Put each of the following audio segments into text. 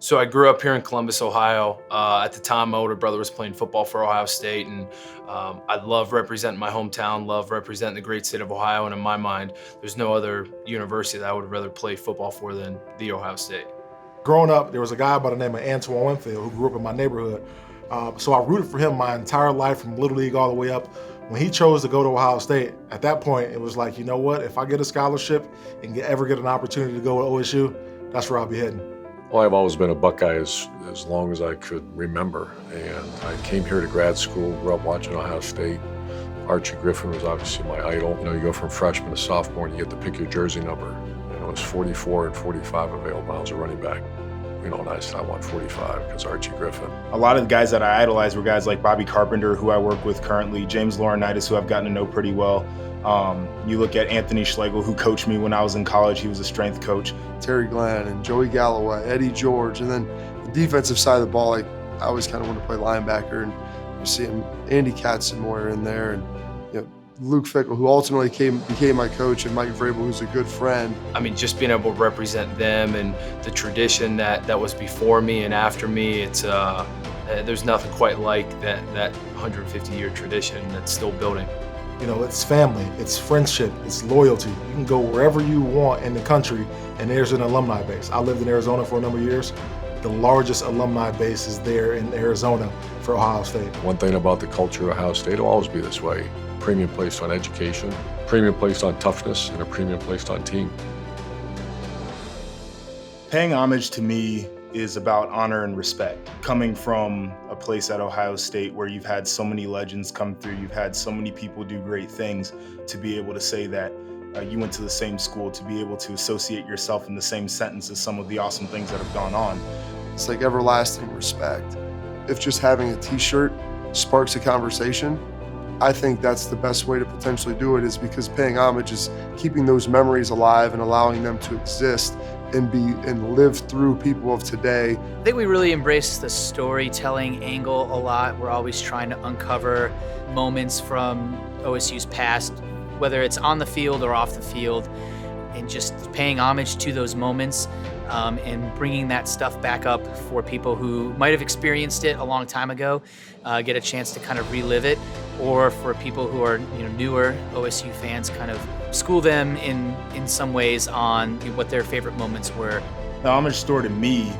So I grew up here in Columbus, Ohio. At the time, my older brother was playing football for Ohio State, and I love representing my hometown, love representing the great state of Ohio, and in my mind, there's no other university that I would rather play football for than the Ohio State. Growing up, there was a guy by the name of Antoine Winfield who grew up in my neighborhood. So I rooted for him my entire life from Little League all the way up. When he chose to go to Ohio State, at that point, it was like, you know what, if I get a scholarship and ever get an opportunity to go to OSU, that's where I'll be heading. Well, I've always been a Buckeye as long as I could remember. And I came here to grad school, grew up watching Ohio State. Archie Griffin was obviously my idol. You know, you go from freshman to sophomore and you get to pick your jersey number. And it was 44 and 45 available. I was a running back. You know, and I said I want 45 because Archie Griffin. A lot of the guys that I idolized were guys like Bobby Carpenter, who I work with currently, James Laurinaitis, who I've gotten to know pretty well. You look at Anthony Schlegel, who coached me when I was in college. He was a strength coach. Terry Glenn and Joey Galloway, Eddie George, and then the defensive side of the ball, like I always kind of want to play linebacker, and you see him, Andy Katzenmoyer in there, and you know, Luke Fickle, who ultimately became my coach, and Mike Vrabel, who's a good friend. I mean, just being able to represent them and the tradition that was before me and after me, it's there's nothing quite like that 150-year tradition that's still building. You know, it's family, it's friendship, it's loyalty. You can go wherever you want in the country, and there's an alumni base. I lived in Arizona for a number of years. The largest alumni base is there in Arizona for Ohio State. One thing about the culture of Ohio State, it'll always be this way. Premium placed on education, premium placed on toughness, and a premium placed on team. Paying homage to me is about honor and respect. Coming from a place at Ohio State where you've had so many legends come through, you've had so many people do great things, to be able to say that you went to the same school, to be able to associate yourself in the same sentence as some of the awesome things that have gone on. It's like everlasting respect. If just having a t-shirt sparks a conversation, I think that's the best way to potentially do it, is because paying homage is keeping those memories alive and allowing them to exist and live through people of today. I think we really embrace the storytelling angle a lot. We're always trying to uncover moments from OSU's past, whether it's on the field or off the field, and just paying homage to those moments and bringing that stuff back up for people who might have experienced it a long time ago, get a chance to kind of relive it, or for people who are newer OSU fans, kind of school them in some ways on what their favorite moments were. The homage store to me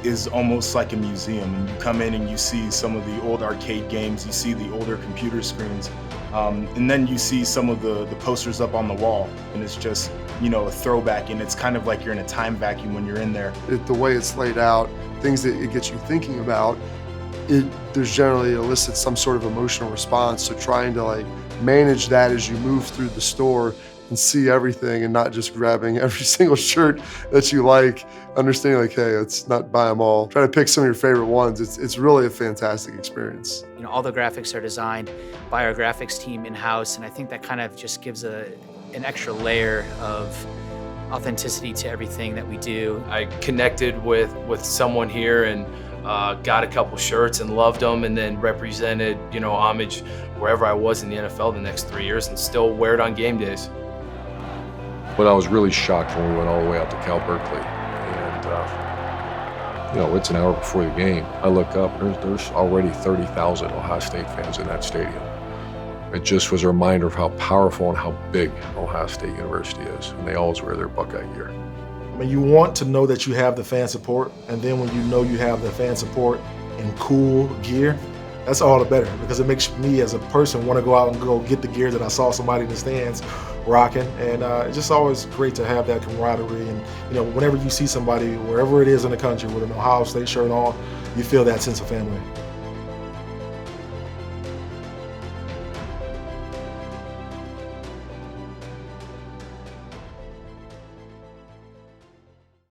is almost like a museum, and you come in and you see some of the old arcade games, you see the older computer screens, and then you see some of the posters up on the wall, and it's just a throwback, and it's kind of like you're in a time vacuum when you're in there. The way it's laid out, things that it gets you thinking about, there's generally elicits some sort of emotional response. So trying to manage that as you move through the store and see everything, and not just grabbing every single shirt that you like, understanding hey, let's not buy them all. Try to pick some of your favorite ones. It's really a fantastic experience. All the graphics are designed by our graphics team in-house, and I think that kind of just gives an extra layer of authenticity to everything that we do. I connected with someone here and got a couple shirts and loved them, and then represented homage wherever I was in the NFL the next 3 years, and still wear it on game days. But I was really shocked when we went all the way out to Cal Berkeley, and it's an hour before the game. I look up, there's already 30,000 Ohio State fans in that stadium. It just was a reminder of how powerful and how big Ohio State University is, and they always wear their Buckeye gear. I mean, you want to know that you have the fan support, and then when you know you have the fan support in cool gear, that's all the better, because it makes me as a person want to go out and go get the gear that I saw somebody in the stands rocking, and it's just always great to have that camaraderie. And whenever you see somebody, wherever it is in the country, with an Ohio State shirt on, you feel that sense of family.